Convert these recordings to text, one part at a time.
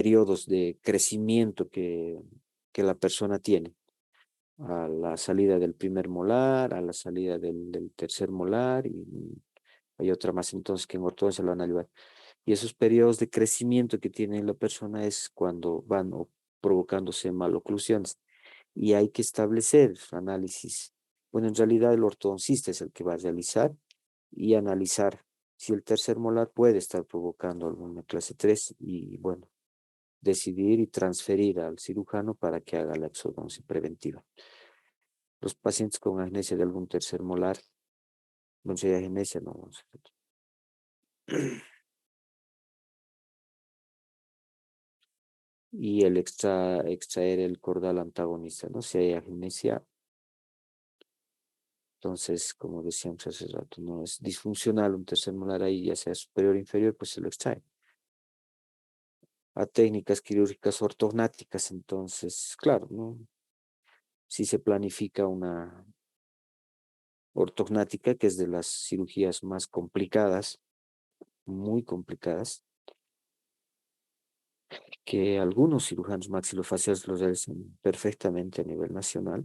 periodos de crecimiento que la persona tiene. A la salida del primer molar, a la salida del tercer molar, y hay otra más entonces que en ortodoncia lo van a ayudar. Y esos periodos de crecimiento que tiene la persona es cuando van provocándose maloclusiones. Y hay que establecer análisis. Bueno, en realidad el ortodoncista es el que va a realizar y analizar si el tercer molar puede estar provocando alguna clase 3 y, bueno, decidir y transferir al cirujano para que haga la exodoncia preventiva. Los pacientes con agnesia de algún tercer molar, no sé, agnesia, no vamos a hacer. Y el extraer el cordal antagonista, ¿no? Si hay agnesia, entonces, como decíamos hace rato, no es disfuncional un tercer molar ahí, ya sea superior o inferior, pues se lo extrae. A técnicas quirúrgicas ortognáticas, entonces, claro, ¿no? Si se planifica una ortognática, que es de las cirugías más complicadas, muy complicadas, que algunos cirujanos maxilofaciales lo realizan perfectamente a nivel nacional.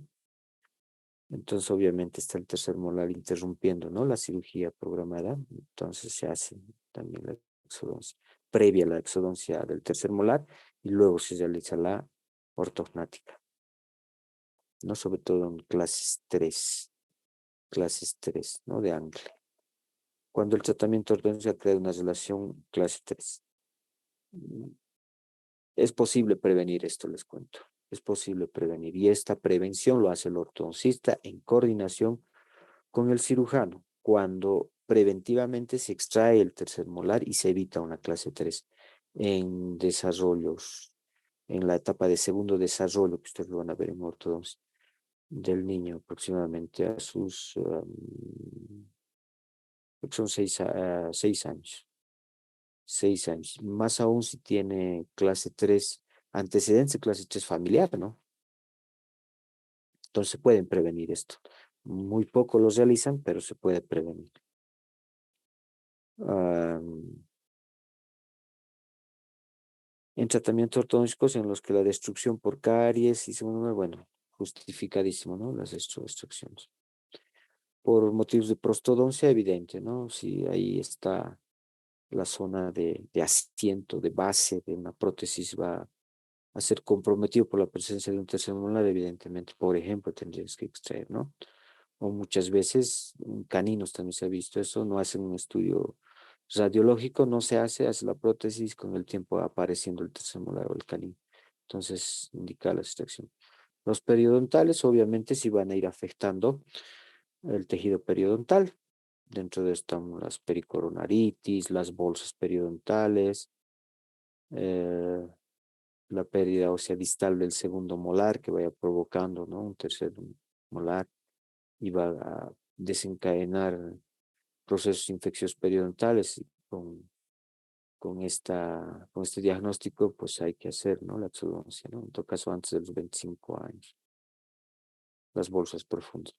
Entonces, obviamente, está el tercer molar interrumpiendo, ¿no? La cirugía programada. Entonces, se hace también la exodoncia, previa a la exodoncia del tercer molar, y luego se realiza la ortognática, ¿no? Sobre todo en clases 3, ¿no? De Angle. Cuando el tratamiento ortodóntica crea una relación clase 3. Es posible prevenir esto, les cuento. Es posible prevenir. Y esta prevención lo hace el ortodoncista en coordinación con el cirujano, cuando preventivamente se extrae el tercer molar y se evita una clase 3 en desarrollos, en la etapa de segundo desarrollo, que ustedes lo van a ver en ortodoncia, del niño aproximadamente a sus, son 6 años. 6 años. Más aún si tiene clase 3, antecedentes de clase 3 familiar, ¿no? Entonces se pueden prevenir esto. Muy poco los realizan, pero se puede prevenir. En tratamientos ortodónticos en los que la destrucción por caries y bueno, justificadísimo, ¿no? Las extracciones. Por motivos de prostodoncia, evidente, ¿no? Si ahí está la zona de asiento, de base de una prótesis va a ser comprometido por la presencia de un tercer molar, evidentemente, por ejemplo, tendrías que extraer, ¿no? O muchas veces, en caninos también se ha visto eso, no hacen un estudio radiológico, no se hace la prótesis, con el tiempo va apareciendo el tercer molar o el canino. Entonces, indica la extracción. Los periodontales, obviamente, sí van a ir afectando el tejido periodontal. Dentro de esto están las pericoronaritis, las bolsas periodontales, eh, la pérdida ósea distal del segundo molar que vaya provocando, ¿no? Un tercer molar y va a desencadenar procesos infecciosos periodontales. Y con este diagnóstico, pues hay que hacer, ¿no? La exodoncia, ¿no? En todo caso, antes de los 25 años, las bolsas profundas.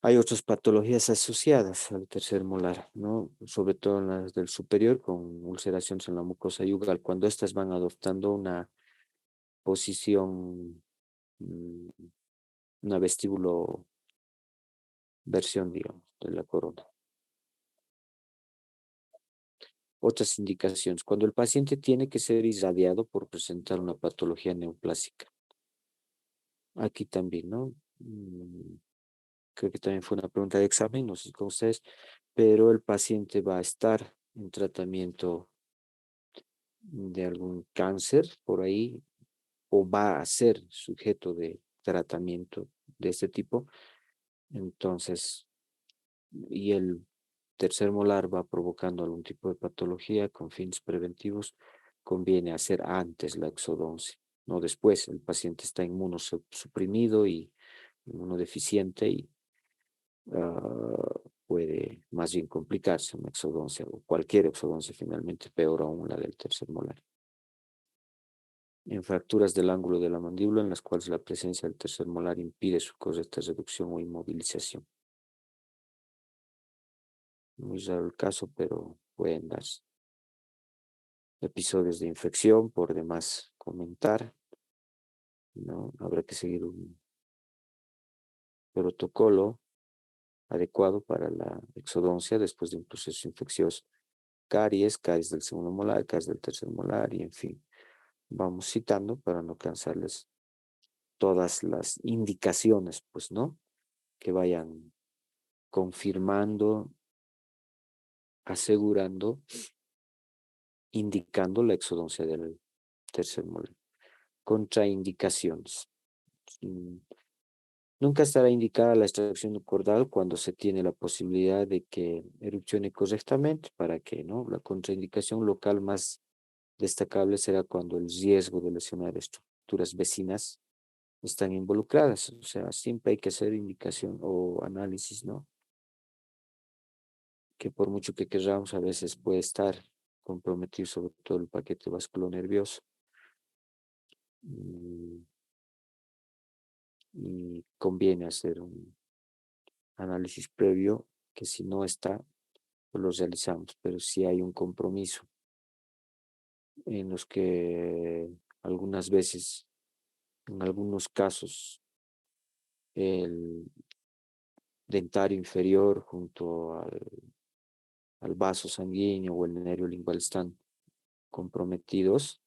Hay otras patologías asociadas al tercer molar, ¿no? Sobre todo en las del superior, con ulceraciones en la mucosa yugal, cuando estas van adoptando una posición, una vestíbulo versión, digamos, de la corona. Otras indicaciones. Cuando el paciente tiene que ser irradiado por presentar una patología neoplásica. Aquí también, ¿no? Creo que también fue una pregunta de examen, no sé con ustedes, pero el paciente va a estar en tratamiento de algún cáncer por ahí o va a ser sujeto de tratamiento de este tipo. Entonces, y el tercer molar va provocando algún tipo de patología con fines preventivos, conviene hacer antes la exodoncia, no después. El paciente está inmunosuprimido y inmunodeficiente y puede más bien complicarse una exodoncia o cualquier exodoncia finalmente, peor aún la del tercer molar. En fracturas del ángulo de la mandíbula en las cuales la presencia del tercer molar impide su correcta reducción o inmovilización. Muy raro el caso, pero pueden darse. episodios de infección, por demás comentar, ¿no? Habrá que seguir un protocolo adecuado para la exodoncia después de un proceso infeccioso. Caries del segundo molar, caries del tercer molar y en fin. Vamos citando para no cansarles todas las indicaciones, pues, ¿no? Que vayan confirmando, asegurando, indicando la exodoncia del tercer molar. Contraindicaciones. Mm, Nunca estará indicada la extracción cordal cuando se tiene la posibilidad de que erupcione correctamente. ¿Para qué, no? La contraindicación local más destacable será cuando el riesgo de lesionar estructuras vecinas están involucradas. O sea, siempre hay que hacer indicación o análisis, ¿no? Que por mucho que queramos, a veces puede estar comprometido sobre todo el paquete vasculonervioso. Mm, Y conviene hacer un análisis previo que si no está, pues lo realizamos, pero si hay un compromiso en los que algunas veces, en algunos casos, el dentario inferior junto al vaso sanguíneo o el nervio lingual están comprometidos,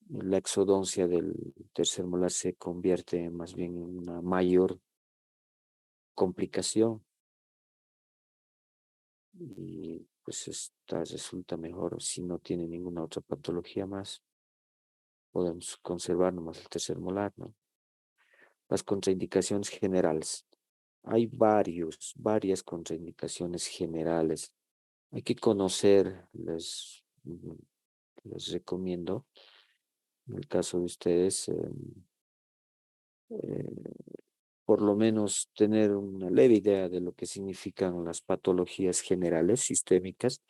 la exodoncia del tercer molar se convierte más bien en una mayor complicación y pues esta resulta mejor si no tiene ninguna otra patología más. Podemos conservar nomás el tercer molar, ¿no? Las contraindicaciones generales. Hay varias contraindicaciones generales. Hay que conocer, les recomiendo, en el caso de ustedes, por lo menos tener una leve idea de lo que significan las patologías generales sistémicas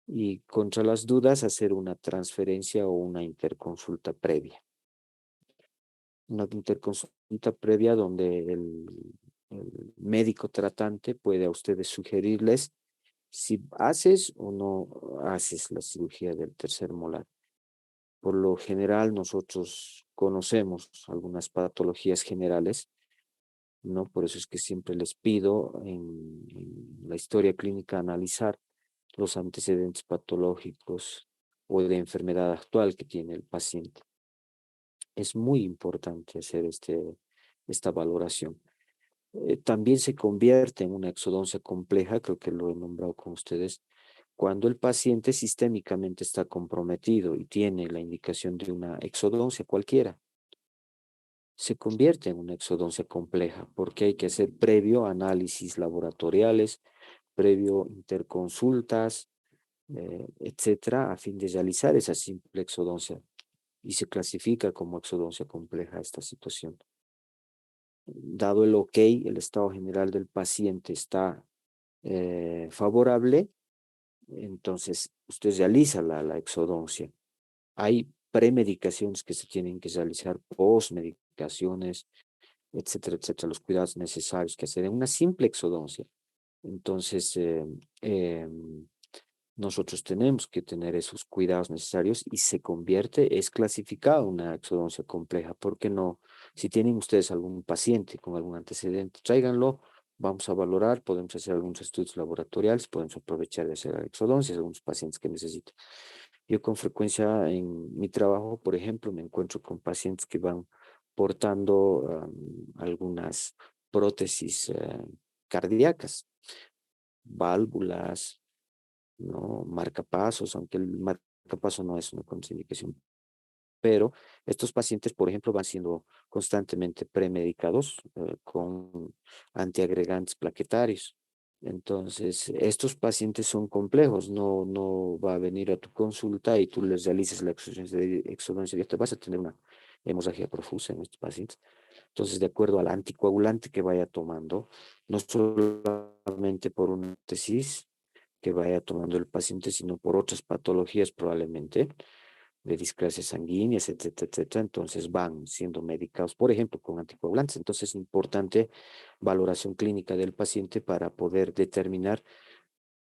y contra las dudas hacer una transferencia o una interconsulta previa. Una interconsulta previa donde el médico tratante puede a ustedes sugerirles si haces o no haces la cirugía del tercer molar. Por lo general, nosotros conocemos algunas patologías generales, ¿no? Por eso es que siempre les pido en la historia clínica analizar los antecedentes patológicos o de enfermedad actual que tiene el paciente. Es muy importante hacer esta valoración. También se convierte en una exodoncia compleja, creo que lo he nombrado con ustedes, cuando el paciente sistémicamente está comprometido y tiene la indicación de una exodoncia cualquiera. Se convierte en una exodoncia compleja porque hay que hacer previo análisis laboratoriales, previo interconsultas, etcétera, a fin de realizar esa simple exodoncia y se clasifica como exodoncia compleja esta situación. Dado el ok, el estado general del paciente está favorable, entonces usted realiza la exodoncia. Hay premedicaciones que se tienen que realizar, postmedicaciones, etcétera, etcétera, los cuidados necesarios que hacer en una simple exodoncia. Entonces, nosotros tenemos que tener esos cuidados necesarios y se convierte, es clasificada una exodoncia compleja. ¿Por qué no? Si tienen ustedes algún paciente con algún antecedente, tráiganlo, vamos a valorar, podemos hacer algunos estudios laboratoriales, podemos aprovechar de hacer exodoncias, algunos pacientes que necesiten. Yo con frecuencia en mi trabajo, por ejemplo, me encuentro con pacientes que van portando algunas prótesis cardíacas, válvulas, ¿no? Marcapasos, aunque el marcapaso no es una contraindicación. Pero estos pacientes, por ejemplo, van siendo constantemente premedicados con antiagregantes plaquetarios. Entonces, estos pacientes son complejos, no va a venir a tu consulta y tú les realices la exodoncia directa, vas a tener una hemorragia profusa en estos pacientes. Entonces, de acuerdo al anticoagulante que vaya tomando, no solamente por una tesis que vaya tomando el paciente, sino por otras patologías probablemente, de discrasias sanguíneas, etcétera, etcétera. Entonces van siendo medicados, por ejemplo, con anticoagulantes. Entonces es importante valoración clínica del paciente para poder determinar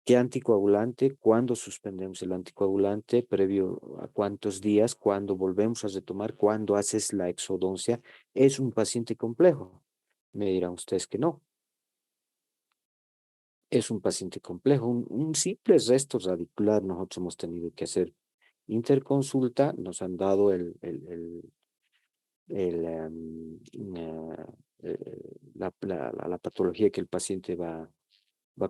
¿Qué anticoagulante? ¿Cuándo suspendemos el anticoagulante? ¿Previo a cuántos días? ¿Cuándo volvemos a retomar? ¿Cuándo haces la exodoncia? ¿Es un paciente complejo? Me dirán ustedes que no. Es un paciente complejo. Un simple resto radicular nosotros hemos tenido que hacer interconsulta. Nos han dado el, la patología que el paciente va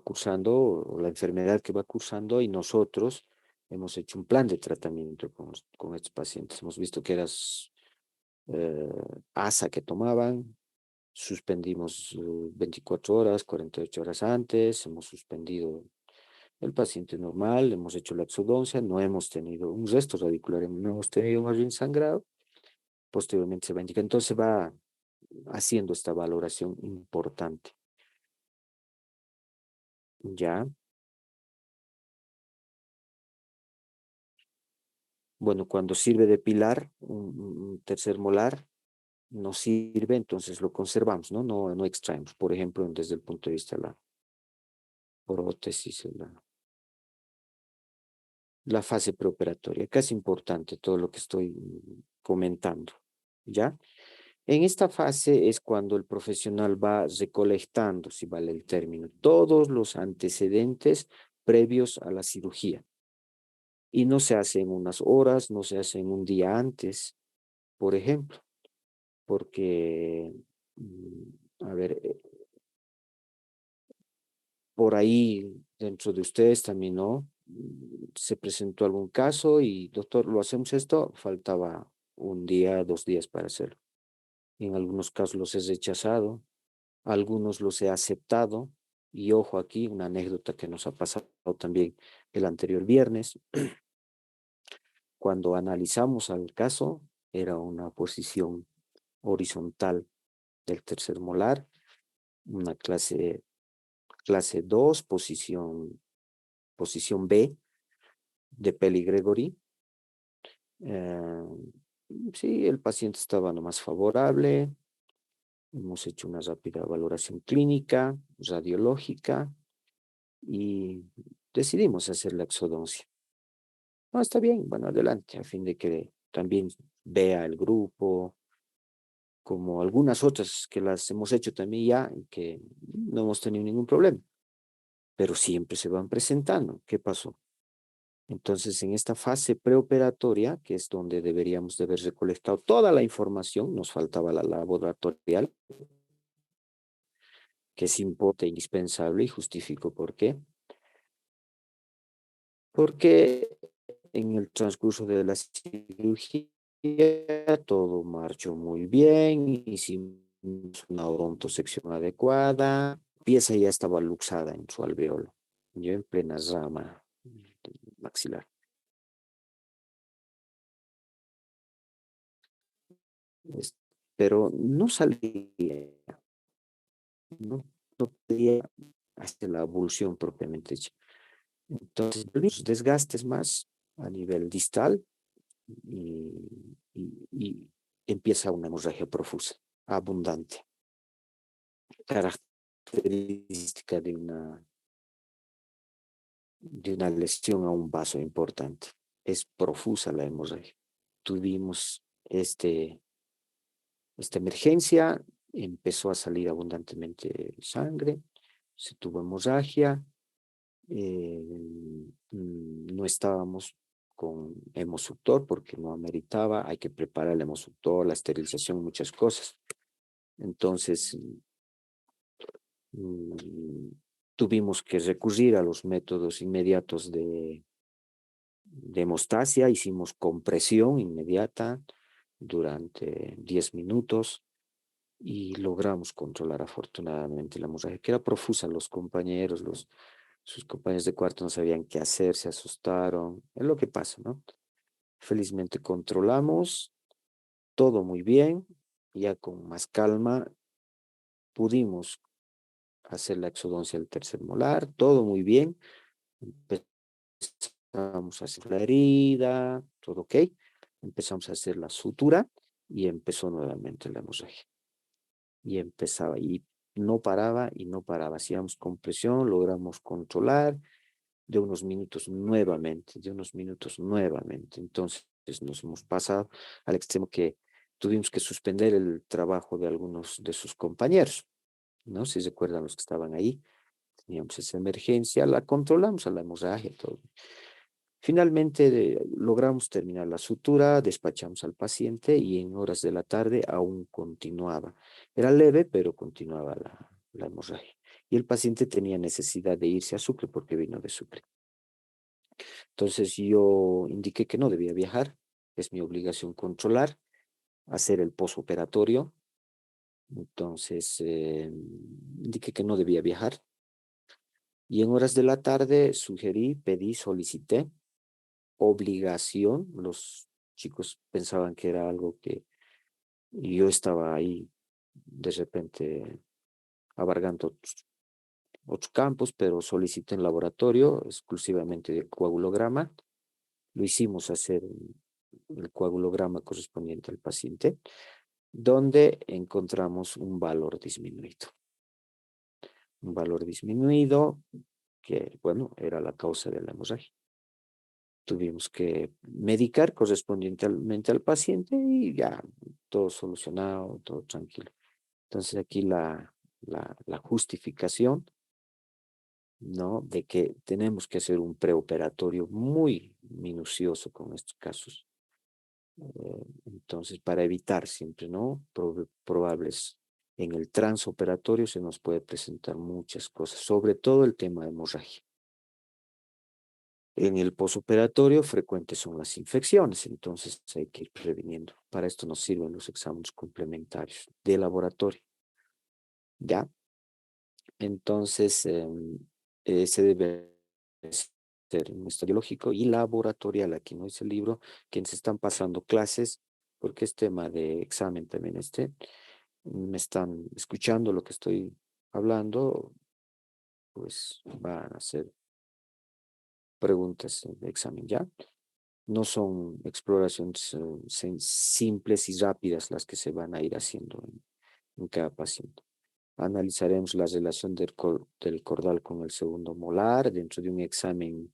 cursando o la enfermedad que va cursando y nosotros hemos hecho un plan de tratamiento con estos pacientes. Hemos visto que eras ASA que tomaban, suspendimos 24 horas, 48 horas antes, hemos suspendido el paciente normal, hemos hecho la exodoncia, no hemos tenido un resto radicular, no hemos tenido más bien sangrado, posteriormente se va a indicar, entonces va haciendo esta valoración importante. Ya, bueno, cuando sirve de pilar, un tercer molar, no sirve, entonces lo conservamos, ¿no? No extraemos, por ejemplo, desde el punto de vista de la prótesis, la fase preoperatoria, que es importante todo lo que estoy comentando, ¿ya? En esta fase es cuando el profesional va recolectando, si vale el término, todos los antecedentes previos a la cirugía. Y no se hace en unas horas, no se hace en un día antes, por ejemplo, porque, a ver, por ahí dentro de ustedes también, ¿no? Se presentó algún caso y, doctor, ¿lo hacemos esto? Faltaba un día, 2 días para hacerlo. En algunos casos los he rechazado, algunos los he aceptado. Y ojo aquí, una anécdota que nos ha pasado también el anterior viernes. Cuando analizamos al caso, era una posición horizontal del tercer molar, una clase 2, posición B de Peli Gregory. Sí, el paciente estaba nomás favorable. Hemos hecho una rápida valoración clínica, radiológica y decidimos hacer la exodoncia. No, está bien, bueno, adelante, a fin de que también vea el grupo, como algunas otras que las hemos hecho también ya, y que no hemos tenido ningún problema, pero siempre se van presentando. ¿Qué pasó? Entonces, en esta fase preoperatoria, que es donde deberíamos de haber recolectado toda la información, nos faltaba la laboratorial, que es importante, indispensable, y justifico por qué. Porque en el transcurso de la cirugía todo marchó muy bien, hicimos una odontosección adecuada, la pieza ya estaba luxada en su alveolo, yo en plena rama maxilar. Es- pero no salía, no podía hacer la abulsión propiamente dicha. Entonces, los desgastes más a nivel distal y empieza una hemorragia profusa, abundante, característica de una lesión a un vaso importante. Es profusa la hemorragia. Tuvimos esta emergencia, empezó a salir abundantemente sangre, se tuvo hemorragia, no estábamos con hemosuctor porque no ameritaba, hay que preparar el hemosuctor, la esterilización, muchas cosas. Entonces, mm, tuvimos que recurrir a los métodos inmediatos de hemostasia, hicimos compresión inmediata durante 10 minutos y logramos controlar afortunadamente la hemorragia, que era profusa. Sus compañeros de cuarto no sabían qué hacer, se asustaron, es lo que pasa, ¿no? Felizmente controlamos, todo muy bien, ya con más calma pudimos hacer la exodoncia del tercer molar, todo muy bien, empezamos a hacer la herida, todo ok, empezamos a hacer la sutura y empezó nuevamente la hemorragia. Y empezaba, y no paraba, hacíamos compresión, logramos controlar, de unos minutos nuevamente, de unos minutos nuevamente. Entonces nos hemos pasado al extremo que tuvimos que suspender el trabajo de algunos de sus compañeros, ¿no? Si recuerdan los que estaban ahí, teníamos esa emergencia, la controlamos a la hemorragia, todo. Finalmente logramos terminar la sutura, despachamos al paciente y en horas de la tarde aún continuaba. Era leve, pero continuaba la hemorragia. Y el paciente tenía necesidad de irse a Sucre porque vino de Sucre. Entonces yo indiqué que no debía viajar, es mi obligación controlar, hacer el posoperatorio. Entonces indiqué que no debía viajar. Y en horas de la tarde sugerí, pedí, solicité obligación. Los chicos pensaban que era algo que yo estaba ahí de repente abarcando otros campos, pero solicité en laboratorio exclusivamente de coagulograma. Lo hicimos hacer el coagulograma correspondiente al paciente, donde encontramos un valor disminuido. Un valor disminuido que, bueno, era la causa de la hemorragia. Tuvimos que medicar correspondientemente al paciente y ya todo solucionado, todo tranquilo. Entonces aquí la justificación, ¿no? De que tenemos que hacer un preoperatorio muy minucioso con estos casos. Entonces, para evitar siempre, ¿no? Probables. En el transoperatorio se nos puede presentar muchas cosas, sobre todo el tema de hemorragia. En el posoperatorio frecuentes son las infecciones, entonces hay que ir previniendo. Para esto nos sirven los exámenes complementarios de laboratorio, ¿ya? Entonces, se debe hacer un estudio lógico y laboratorial. Aquí no dice el libro, quienes están pasando clases, porque es tema de examen también me están escuchando lo que estoy hablando, pues van a hacer preguntas de examen, ¿ya? No son exploraciones simples y rápidas las que se van a ir haciendo en cada paciente. Analizaremos la relación del cordal con el segundo molar dentro de un examen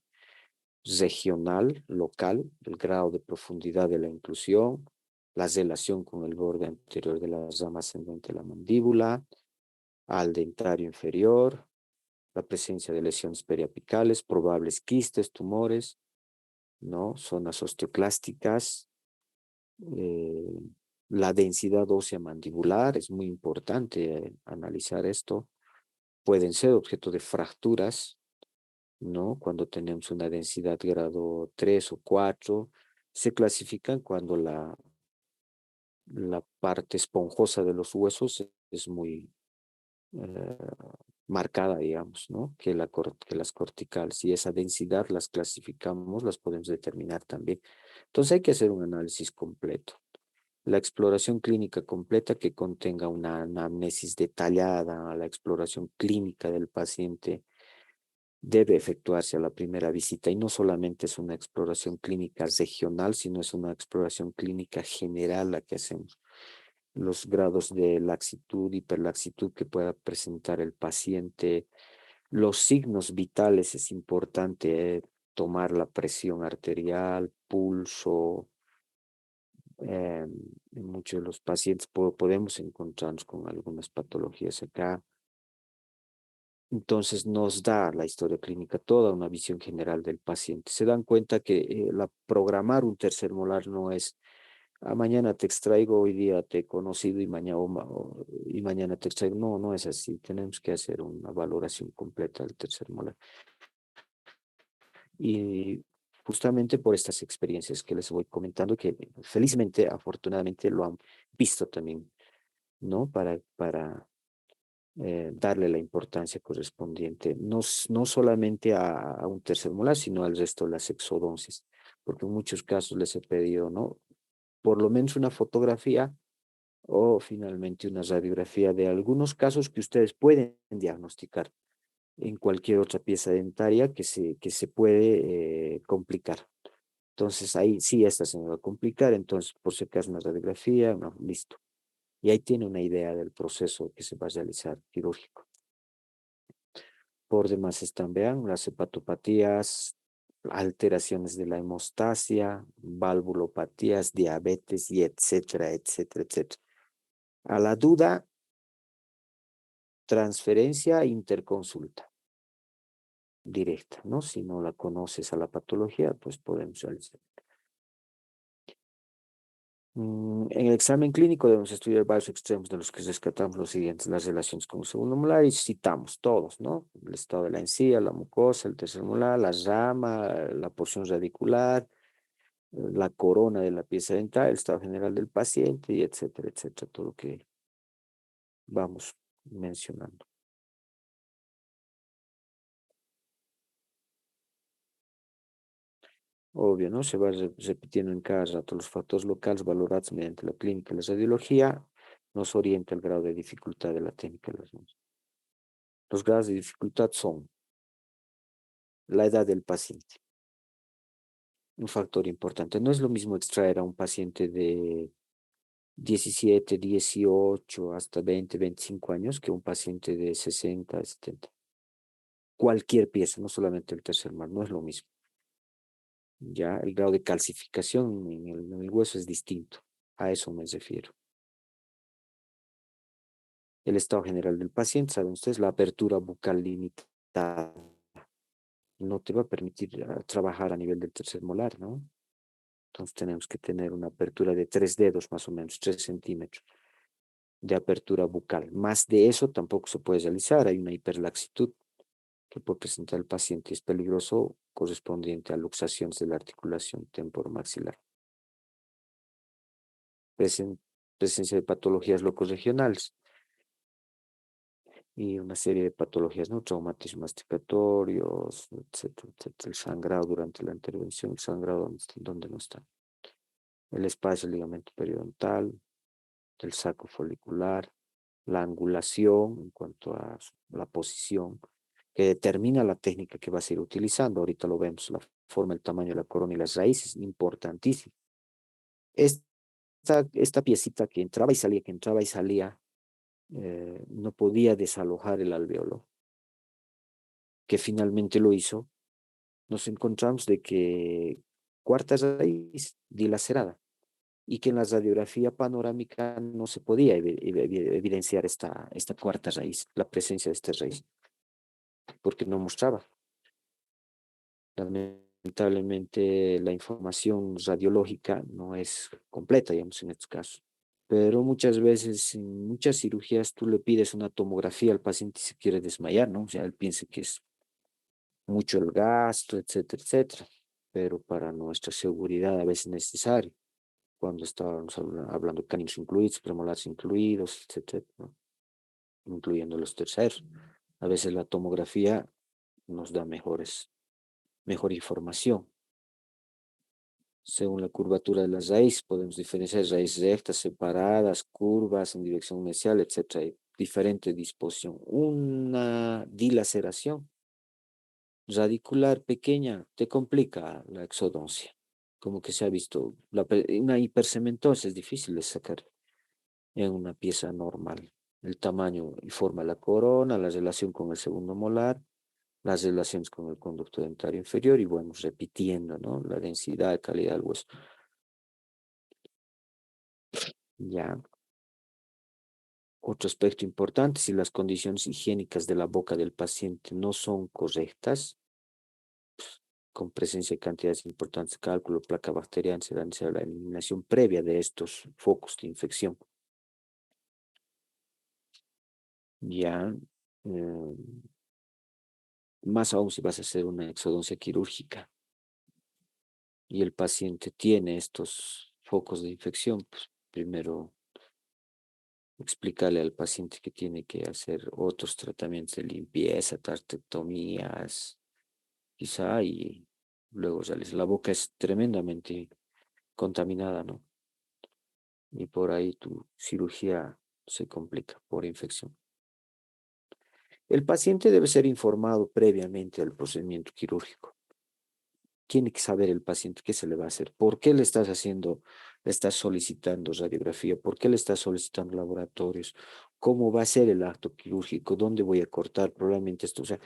regional, local, el grado de profundidad de la inclusión, la relación con el borde anterior de la rama ascendente de la mandíbula, al dentario inferior, la presencia de lesiones periapicales, probables quistes, tumores, ¿no? Zonas osteoclásticas, eh, la densidad ósea mandibular, es muy importante analizar esto. Pueden ser objeto de fracturas, ¿no? Cuando tenemos una densidad grado 3 o 4, se clasifican cuando la parte esponjosa de los huesos es muy eh, marcada, digamos, ¿no? Que las corticales. Y esa densidad las clasificamos, las podemos determinar también. Entonces hay que hacer un análisis completo. La exploración clínica completa que contenga una anamnesis detallada, la exploración clínica del paciente debe efectuarse a la primera visita y no solamente es una exploración clínica regional, sino es una exploración clínica general la que hacemos. Los grados de laxitud, hiperlaxitud que pueda presentar el paciente, los signos vitales, es importante tomar la presión arterial, pulso. En muchos de los pacientes podemos encontrarnos con algunas patologías acá. Entonces nos da la historia clínica toda una visión general del paciente. Se dan cuenta que programar un tercer molar no es mañana te extraigo, hoy día te he conocido y y mañana te extraigo. No, no es así. Tenemos que hacer una valoración completa del tercer molar. Y justamente por estas experiencias que les voy comentando, que felizmente, afortunadamente lo han visto también, ¿no? Para darle la importancia correspondiente, no solamente a un tercer molar, sino al resto de las exodoncias, porque en muchos casos les he pedido, ¿no? Por lo menos una fotografía o finalmente una radiografía de algunos casos que ustedes pueden diagnosticar en cualquier otra pieza dentaria que se puede complicar. Entonces ahí sí, esta se me va a complicar, entonces por si acaso una radiografía, no, listo. Y ahí tiene una idea del proceso que se va a realizar quirúrgico. Por demás están, vean, las hepatopatías, alteraciones de la hemostasia, valvulopatías, diabetes y etcétera, etcétera, etcétera. A la duda, transferencia, interconsulta directa, ¿no? Si no la conoces a la patología, pues podemos realizar. En el examen clínico debemos estudiar varios extremos de los que rescatamos los siguientes: las relaciones con el segundo molar, y citamos todos, ¿no? El estado de la encía, la mucosa, el tercer molar, la rama, la porción radicular, la corona de la pieza dental, el estado general del paciente, y etcétera, etcétera, todo lo que vamos mencionando. Obvio, ¿no? Se va repitiendo en cada rato los factores locales valorados mediante la clínica y la radiología, nos orienta el grado de dificultad de la técnica de las manos. Los grados de dificultad son la edad del paciente, un factor importante. No es lo mismo extraer a un paciente de 17, 18 hasta 20, 25 años que un paciente de 60, 70. Cualquier pieza, no solamente el tercer mar, no es lo mismo. Ya el grado de calcificación en el hueso es distinto. A eso me refiero. El estado general del paciente, saben ustedes, la apertura bucal limitada no te va a permitir trabajar a nivel del tercer molar, ¿no? Entonces tenemos que tener una apertura de 3 dedos más o menos, 3 centímetros de apertura bucal. Más de eso tampoco se puede realizar. Hay una hiperlaxitud que puede presentar el paciente, es peligroso, correspondiente a luxaciones de la articulación temporomaxilar. Presen- Presencia de patologías locorregionales y una serie de patologías, ¿no? Traumatismos masticatorios, etcétera, etcétera. El sangrado durante la intervención, el sangrado donde no está. El espacio del ligamento periodontal, el saco folicular, la angulación en cuanto a la posición, que determina la técnica que vas a ir utilizando. Ahorita lo vemos, la forma, el tamaño de la corona y las raíces, importantísimo. Esta piecita que entraba y salía, que entraba y salía, no podía desalojar el alveolo, que finalmente lo hizo. Nos encontramos de que cuarta raíz dilacerada, y que en la radiografía panorámica no se podía evidenciar esta cuarta raíz, la presencia de esta raíz, porque no mostraba. Lamentablemente la información radiológica no es completa, digamos, en estos casos. Pero muchas veces, en muchas cirugías, tú le pides una tomografía al paciente y se quiere desmayar, ¿no? O sea, él piensa que es mucho el gasto, etcétera, etcétera. Pero para nuestra seguridad a veces es necesario, cuando estábamos hablando de cánidos incluidos, premolares incluidos, etcétera, ¿no? Incluyendo los terceros. A veces la tomografía nos da mejor información. Según la curvatura de la raíz, podemos diferenciar raíces rectas, separadas, curvas, en dirección mesial, etcétera. Hay diferente disposición. Una dilaceración radicular pequeña te complica la exodoncia. Como que se ha visto, una hipercementosa es difícil de sacar en una pieza normal. El tamaño y forma de la corona, la relación con el segundo molar, las relaciones con el conducto dentario inferior, y bueno, repitiendo, ¿no? La densidad, calidad del hueso. Ya. Otro aspecto importante: si las condiciones higiénicas de la boca del paciente no son correctas, con presencia de cantidades importantes de cálculo, placa bacteriana, será necesaria la eliminación previa de estos focos de infección. Ya, eh, más aún si vas a hacer una exodoncia quirúrgica y el paciente tiene estos focos de infección, pues primero explicarle al paciente que tiene que hacer otros tratamientos de limpieza, tracectomías, quizá, y luego sales. La boca es tremendamente contaminada, ¿no? Y por ahí tu cirugía se complica por infección. El paciente debe ser informado previamente al procedimiento quirúrgico. Tiene que saber el paciente qué se le va a hacer, por qué le estás haciendo, le estás solicitando radiografía, por qué le estás solicitando laboratorios, cómo va a ser el acto quirúrgico, dónde voy a cortar, probablemente esto. O sea,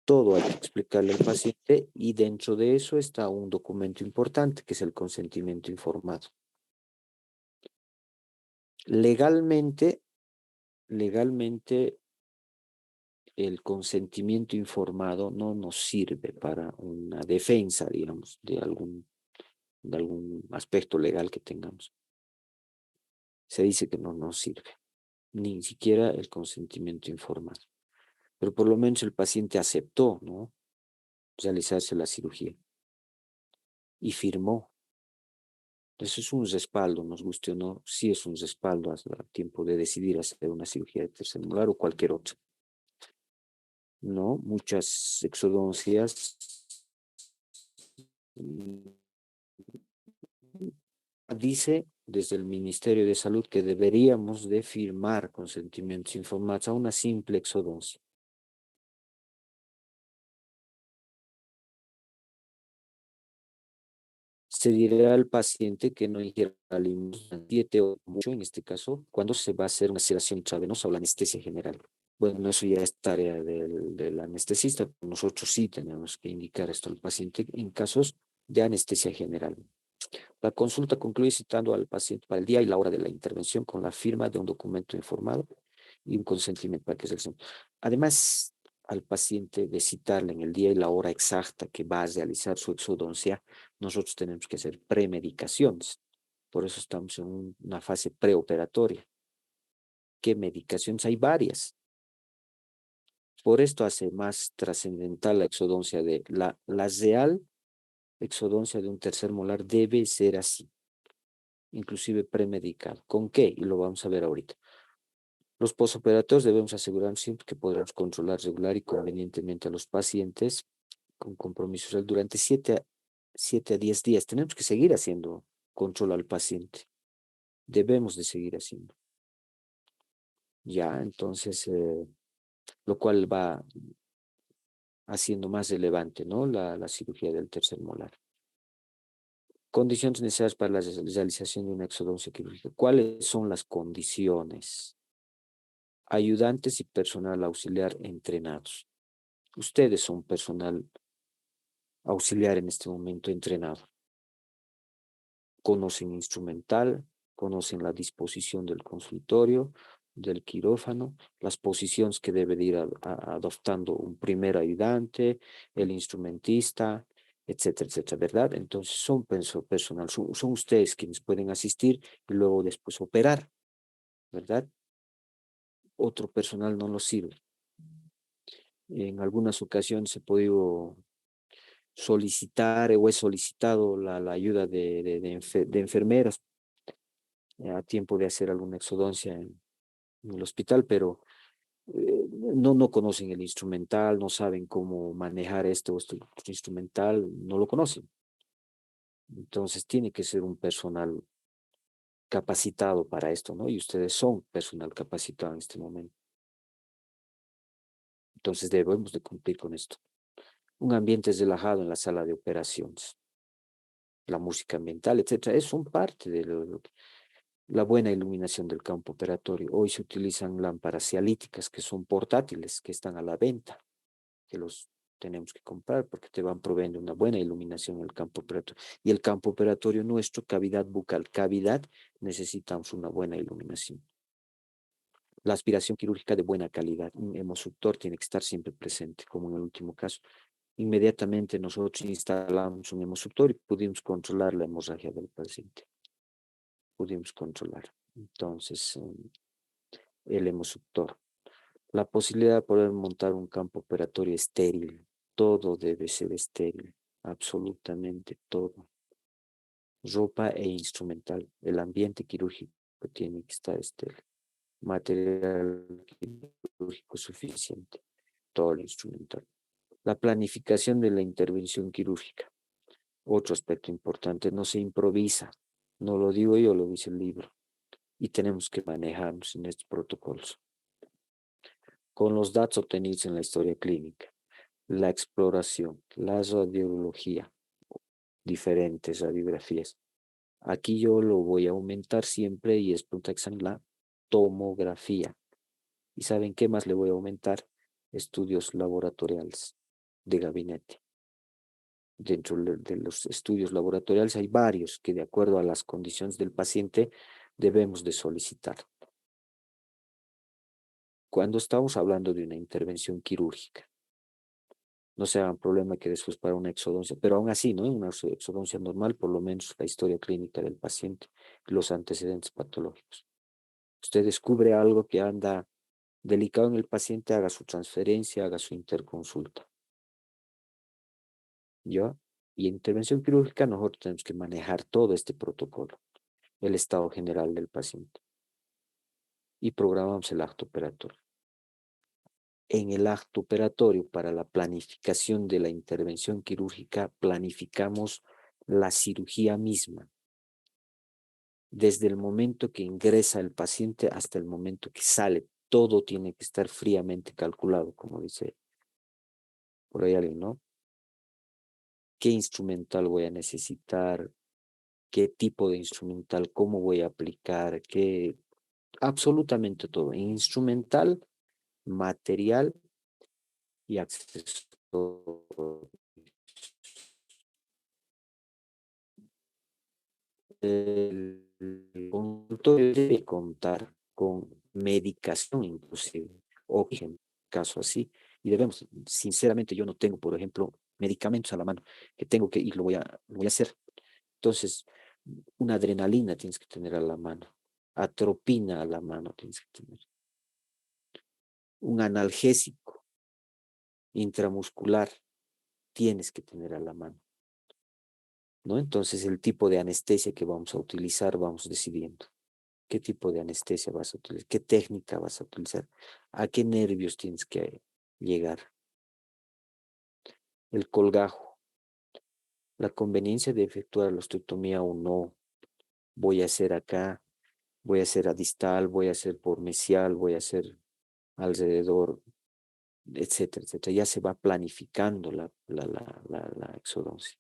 todo hay que explicarle al paciente y dentro de eso está un documento importante que es el consentimiento informado. Legalmente, legalmente el consentimiento informado no nos sirve para una defensa, digamos, de algún aspecto legal que tengamos. Se dice que no nos sirve, ni siquiera el consentimiento informado. Pero por lo menos el paciente aceptó, ¿no? Realizarse la cirugía y firmó. Eso es un respaldo, nos guste o no, sí es un respaldo a tiempo de decidir hacer una cirugía de tercer molar o cualquier otra. ¿No? Muchas exodoncias dice desde el Ministerio de Salud que deberíamos de firmar consentimientos informados a una simple exodoncia. Se dirá al paciente que no ingiera alimentos 7 o mucho, en este caso, cuando se va a hacer una sedación intravenosa o la anestesia general. Bueno, eso ya es tarea del anestesista. Nosotros sí tenemos que indicar esto al paciente en casos de anestesia general. La consulta concluye citando al paciente para el día y la hora de la intervención con la firma de un documento informado y un consentimiento para que se realice. Además, al paciente de citarle en el día y la hora exacta que va a realizar su exodoncia, nosotros tenemos que hacer premedicaciones. Por eso estamos en una fase preoperatoria. ¿Qué medicaciones? Hay varias. Por esto hace más trascendental la exodoncia de la real exodoncia de un tercer molar debe ser así, inclusive premedicado. ¿Con qué? Y lo vamos a ver ahorita. Los posoperatorios debemos asegurar siempre que podremos controlar regular y convenientemente a los pacientes con compromiso social durante 7 a 10 días. Tenemos que seguir haciendo control al paciente. Debemos de seguir haciendo. Ya, entonces, lo cual va haciendo más relevante, ¿no? La cirugía del tercer molar. Condiciones necesarias para la realización de una exodoncia quirúrgica. ¿Cuáles son las condiciones? Ayudantes y personal auxiliar entrenados. Ustedes son personal auxiliar en este momento entrenado. Conocen instrumental, conocen la disposición del consultorio, del quirófano, las posiciones que debe de ir adoptando un primer ayudante, el instrumentista, etcétera, etcétera, ¿verdad? Entonces son personal, son ustedes quienes pueden asistir y luego después operar, ¿verdad? Otro personal no lo sirve. En algunas ocasiones he podido solicitar o he solicitado la ayuda de enfermeras a tiempo de hacer alguna exodoncia en el hospital, pero no conocen el instrumental, no saben cómo manejar este instrumental, no lo conocen. Entonces tiene que ser un personal capacitado para esto, ¿no? Y ustedes son personal capacitado en este momento. Entonces debemos de cumplir con esto. Un ambiente relajado en la sala de operaciones, la música ambiental, etcétera, son parte de la buena iluminación del campo operatorio. Hoy se utilizan lámparas cialíticas que son portátiles, que están a la venta, que los tenemos que comprar porque te van proveyendo una buena iluminación en el campo operatorio. Y el campo operatorio nuestro, cavidad bucal, cavidad, necesitamos una buena iluminación. La aspiración quirúrgica de buena calidad, un hemosuctor tiene que estar siempre presente, como en el último caso. Inmediatamente nosotros instalamos un hemosuctor y pudimos controlar la hemorragia del paciente. Pudimos controlar. Entonces, el hemosuctor. La posibilidad de poder montar un campo operatorio estéril. Todo debe ser estéril, absolutamente todo. Ropa e instrumental. El ambiente quirúrgico tiene que estar estéril. Material quirúrgico suficiente. Todo el instrumental. La planificación de la intervención quirúrgica. Otro aspecto importante, no se improvisa. No lo digo yo, lo dice el libro. Y tenemos que manejarnos en estos protocolos con los datos obtenidos en la historia clínica, la exploración, la radiología, diferentes radiografías. Aquí yo lo voy a aumentar siempre y es punta examen la tomografía. ¿Y saben qué más le voy a aumentar? Estudios laboratoriales. de gabinete. Dentro de los estudios laboratoriales hay varios que de acuerdo a las condiciones del paciente debemos de solicitar. Cuando estamos hablando de una intervención quirúrgica, no se hagan problema que después para una exodoncia, pero aún así, ¿no? En una exodoncia normal, por lo menos la historia clínica del paciente, los antecedentes patológicos. Usted descubre algo que anda delicado en el paciente, haga su transferencia, haga su interconsulta. ¿Ya? Y en intervención quirúrgica nosotros tenemos que manejar todo este protocolo, el estado general del paciente, y programamos el acto operatorio. En el acto operatorio para la planificación de la intervención quirúrgica, planificamos la cirugía misma, desde el momento que ingresa el paciente hasta el momento que sale. Todo tiene que estar fríamente calculado, como dice por ahí alguien, ¿no? ¿Qué instrumental voy a necesitar? ¿Qué tipo de instrumental? ¿Cómo voy a aplicar? ¿Qué? Absolutamente todo. Instrumental, material y accesorios. El consultorio debe contar con medicación inclusive, oxígeno, caso así, y debemos, sinceramente yo no tengo, por ejemplo, medicamentos a la mano, que tengo que ir, lo voy a hacer. Entonces, una adrenalina tienes que tener a la mano, atropina a la mano tienes que tener, un analgésico intramuscular tienes que tener a la mano, ¿no? Entonces, el tipo de anestesia que vamos a utilizar, vamos decidiendo. ¿Qué tipo de anestesia vas a utilizar? ¿Qué técnica vas a utilizar? ¿A qué nervios tienes que llegar? El colgajo, la conveniencia de efectuar la osteotomía o no. Voy a hacer acá, voy a hacer a distal, voy a hacer por mesial, voy a hacer alrededor, etcétera, etcétera. Ya se va planificando la exodoncia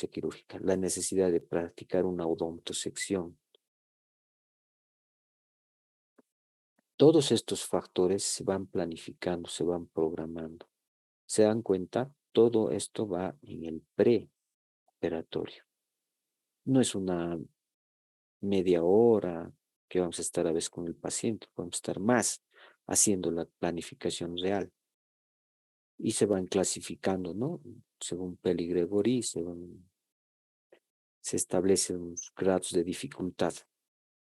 quirúrgica, la necesidad de practicar una odontosección. Todos estos factores se van planificando, se van programando. ¿Se dan cuenta? Todo esto va en el preoperatorio. No es una media hora que vamos a estar a veces con el paciente, vamos a estar más haciendo la planificación real. Y se van clasificando, ¿no? Según Peli Gregory, se establecen unos grados de dificultad.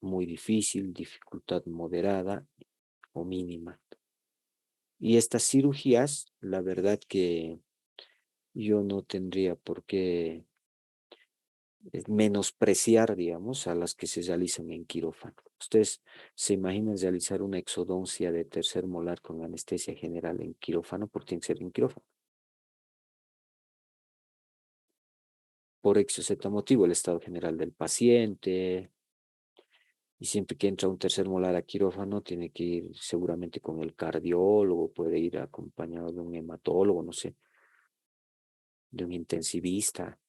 Muy difícil, dificultad moderada o mínima. Y estas cirugías, la verdad que yo no tendría por qué menospreciar, digamos, a las que se realizan en quirófano. Ustedes se imaginan realizar una exodoncia de tercer molar con anestesia general en quirófano, porque tiene que ser en quirófano. Por exoceta motivo, el estado general del paciente, y siempre que entra un tercer molar a quirófano, tiene que ir seguramente con el cardiólogo, puede ir acompañado de un hematólogo, no sé, de un intensivista.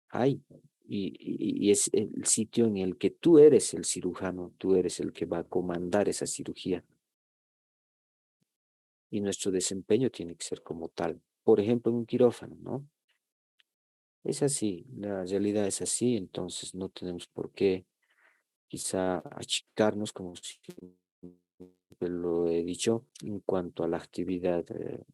Ay, y es el sitio en el que tú eres el cirujano, tú eres el que va a comandar esa cirugía. Y nuestro desempeño tiene que ser como tal. Por ejemplo, en un quirófano, ¿no? Es así, la realidad es así, entonces no tenemos por qué quizá achicarnos, como siempre lo he dicho, en cuanto a la actividad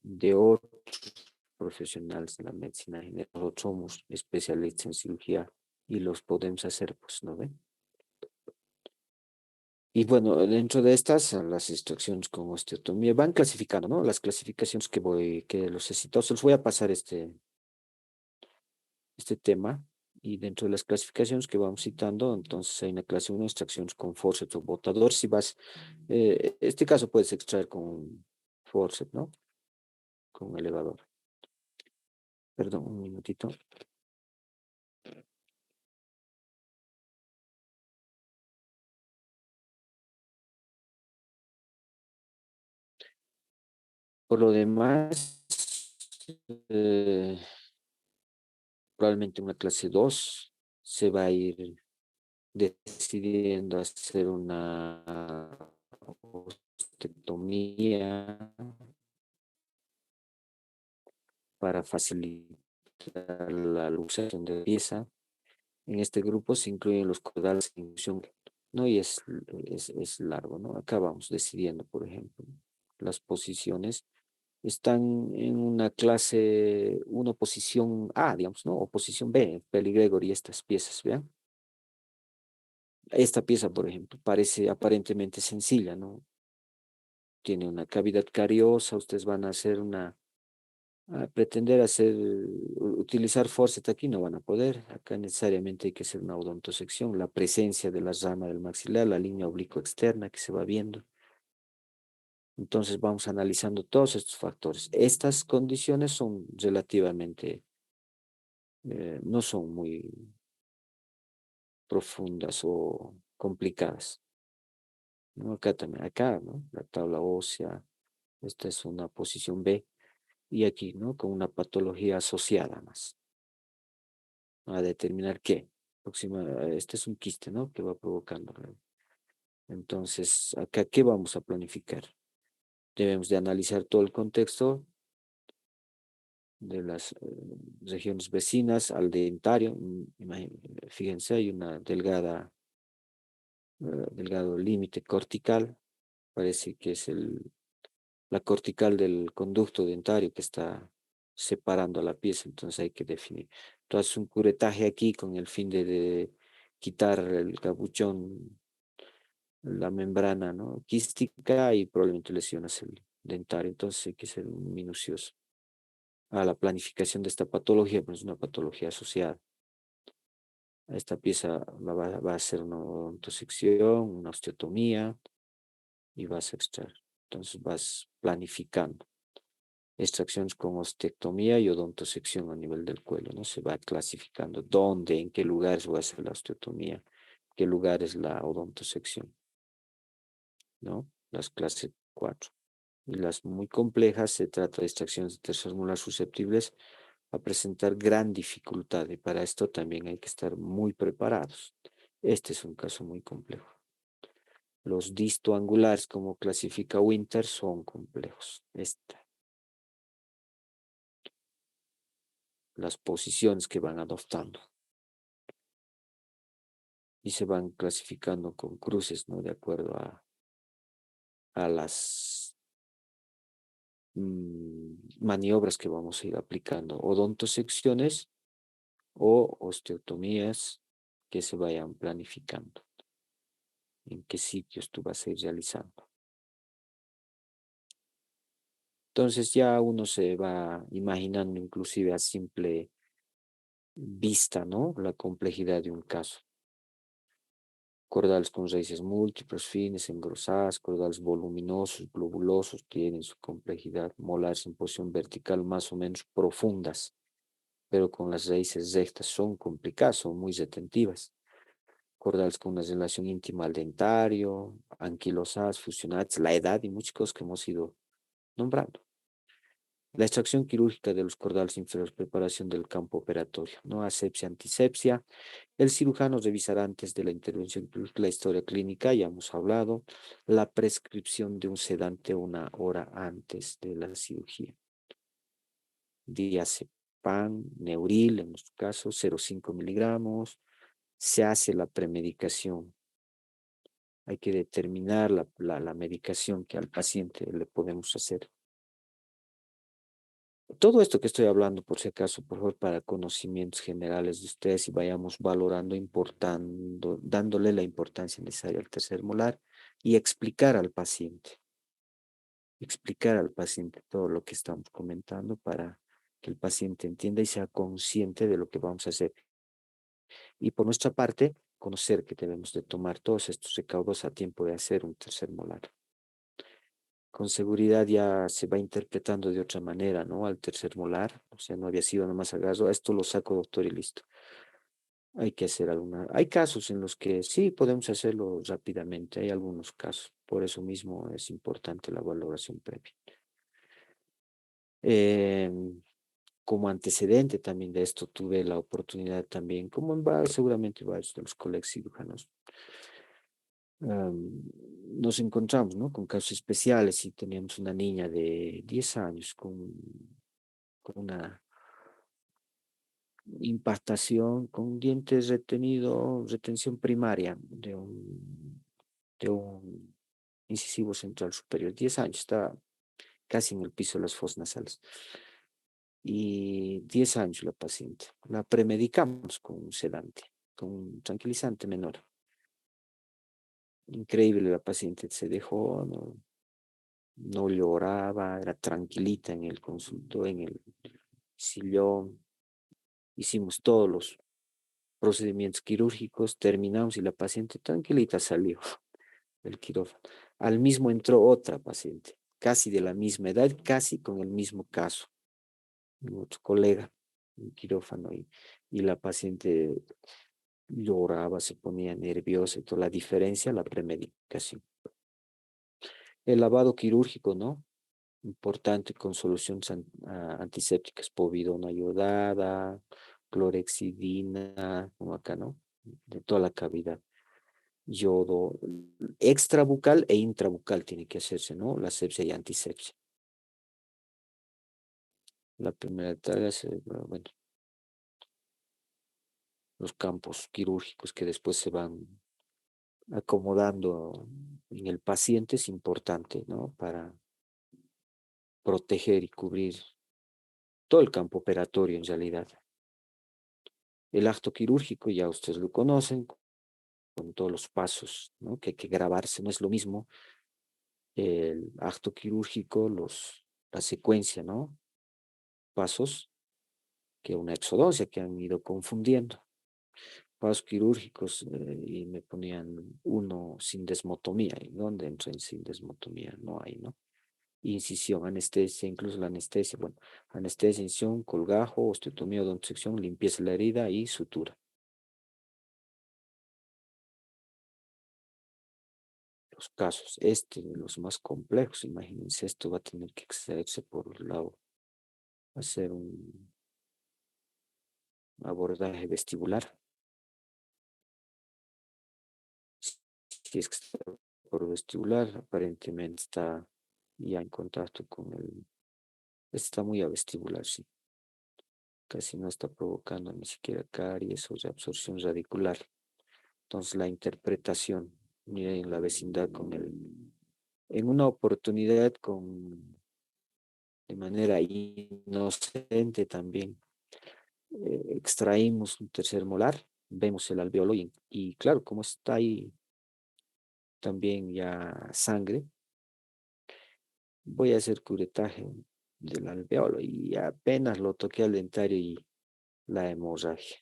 de otros profesionales de la medicina general. Nosotros somos especialistas en cirugía y los podemos hacer, pues, ¿no ven? Y bueno, dentro de estas, las instrucciones con osteotomía van clasificando, ¿no? Las clasificaciones que los he citado, se los voy a pasar este tema. Y dentro de las clasificaciones que vamos citando, entonces hay una clase 1, extracciones con forceps o botador. Si vas, este caso puedes extraer con forceps, ¿no? Con elevador. Perdón, un minutito. Por lo demás, eh, probablemente una clase 2 se va a ir decidiendo hacer una osteotomía para facilitar la luxación de la pieza. En este grupo se incluyen los caudales de inducción, ¿no? Y es largo, ¿no? Acá vamos decidiendo, por ejemplo, las posiciones. Están en una clase uno posición A, digamos, ¿no? O posición B, Peli Gregory, estas piezas, ¿vean? Esta pieza, por ejemplo, parece aparentemente sencilla, ¿no? Tiene una cavidad cariosa, ustedes van a hacer a pretender utilizar forceps aquí no van a poder. Acá necesariamente hay que hacer una odontosección, la presencia de la rama del maxilar, la línea oblicuo externa que se va viendo. Entonces vamos analizando todos estos factores. Estas condiciones son relativamente, no son muy profundas o complicadas, ¿no? Acá también, acá, ¿no? La tabla ósea, esta es una posición B, y aquí, ¿no? Con una patología asociada más, a determinar qué. Este es un quiste, ¿no? Que va provocando. Entonces, acá, ¿qué vamos a planificar? Debemos de analizar todo el contexto de las regiones vecinas al dentario. Fíjense, hay una delgado límite cortical, parece que es la cortical del conducto dentario que está separando a la pieza, entonces hay que definir. Entonces, un curetaje aquí con el fin de quitar el capuchón, la membrana, ¿no? Quística, y probablemente lesionas el dentario, entonces hay que ser minucioso a la planificación de esta patología, pues es una patología asociada. A esta pieza va a hacer una odontosección, una osteotomía y vas a extraer. Entonces vas planificando extracciones con osteotomía y odontosección a nivel del cuello, ¿no? Se va clasificando dónde, en qué lugares voy a hacer la osteotomía, qué lugares la odontosección, ¿no? Las clases 4. Y las muy complejas se trata de extracciones de tercer molar susceptibles a presentar gran dificultad, y para esto también hay que estar muy preparados. Este es un caso muy complejo. Los distoangulares, como clasifica Winter, son complejos. Las posiciones que van adoptando y se van clasificando con cruces, ¿no? De acuerdo a las maniobras que vamos a ir aplicando, odontosecciones o osteotomías que se vayan planificando, en qué sitios tú vas a ir realizando. Entonces ya uno se va imaginando inclusive a simple vista, ¿no? La complejidad de un caso. Cordales con raíces múltiples, fines, engrosadas, cordales voluminosos, globulosos, tienen su complejidad. Molares en posición vertical más o menos profundas, pero con las raíces rectas son complicadas, son muy retentivas. Cordales con una relación íntima al dentario, anquilosadas, fusionadas, la edad y muchas cosas que hemos ido nombrando. La extracción quirúrgica de los cordales inferiores, preparación del campo operatorio, ¿no? Asepsia, antisepsia. El cirujano revisará antes de la intervención quirúrgica la historia clínica, ya hemos hablado, la prescripción de un sedante una hora antes de la cirugía. Diazepam, Neuril, en nuestro caso, 0,5 miligramos. Se hace la premedicación. Hay que determinar la medicación que al paciente le podemos hacer. Todo esto que estoy hablando, por si acaso, por favor, para conocimientos generales de ustedes, y vayamos valorando, importando, dándole la importancia necesaria al tercer molar y explicar al paciente todo lo que estamos comentando para que el paciente entienda y sea consciente de lo que vamos a hacer. Y por nuestra parte, conocer que debemos de tomar todos estos recaudos a tiempo de hacer un tercer molar. Con seguridad ya se va interpretando de otra manera, ¿no? Al tercer molar, o sea, no había sido nomás agarro, esto lo saco, doctor, y listo. Hay que hacer hay casos en los que sí podemos hacerlo rápidamente, hay algunos casos, por eso mismo es importante la valoración previa. Como antecedente también de esto, tuve la oportunidad también, como seguramente varios de los colegas cirujanos, nos encontramos, ¿no? Con casos especiales, y teníamos una niña de 10 años con con una impactación, con dientes retención primaria de un incisivo central superior. 10 años, está casi en el piso de las fosas nasales. Y 10 años la paciente. La premedicamos con un sedante, con un tranquilizante menor. Increíble, la paciente se dejó, no lloraba, era tranquilita en el consultorio, en el sillón. Hicimos todos los procedimientos quirúrgicos, terminamos y la paciente tranquilita salió del quirófano. Al mismo entró otra paciente, casi de la misma edad, casi con el mismo caso, otro colega en quirófano, y la paciente lloraba, se ponía nerviosa y toda la diferencia, la premedicación. El lavado quirúrgico, ¿no? Importante con soluciones antisépticas, povidona iodada, clorexidina, como acá, ¿no? De toda la cavidad. Yodo, extrabucal e intrabucal tiene que hacerse, ¿no? La asepsia y antisepsia. La primera tarea es, bueno, los campos quirúrgicos que después se van acomodando en el paciente es importante, ¿no? Para proteger y cubrir todo el campo operatorio en realidad. El acto quirúrgico ya ustedes lo conocen, con todos los pasos, ¿no? Que hay que grabarse, no es lo mismo el acto quirúrgico, la secuencia, ¿no? Pasos, que una exodoncia que han ido confundiendo. Pasos quirúrgicos y me ponían uno sin desmotomía. ¿Y dónde entra en sin desmotomía? No hay, ¿no? Incisión, anestesia, incluso la anestesia, bueno, anestesia, incisión, colgajo, osteotomía, odontosección, limpieza de la herida y sutura. Los casos, los más complejos, imagínense, esto va a tener que excederse por el lado, hacer un abordaje vestibular. Si es que está por vestibular, aparentemente está ya en contacto con está muy a vestibular, sí. Casi no está provocando ni siquiera caries o reabsorción radicular. Entonces la interpretación, mira, en la vecindad en una oportunidad de manera inocente también, extraímos un tercer molar, vemos el alveolo y claro, como está ahí también ya sangre, voy a hacer curetaje del alveolo y apenas lo toqué al dentario y la hemorragia.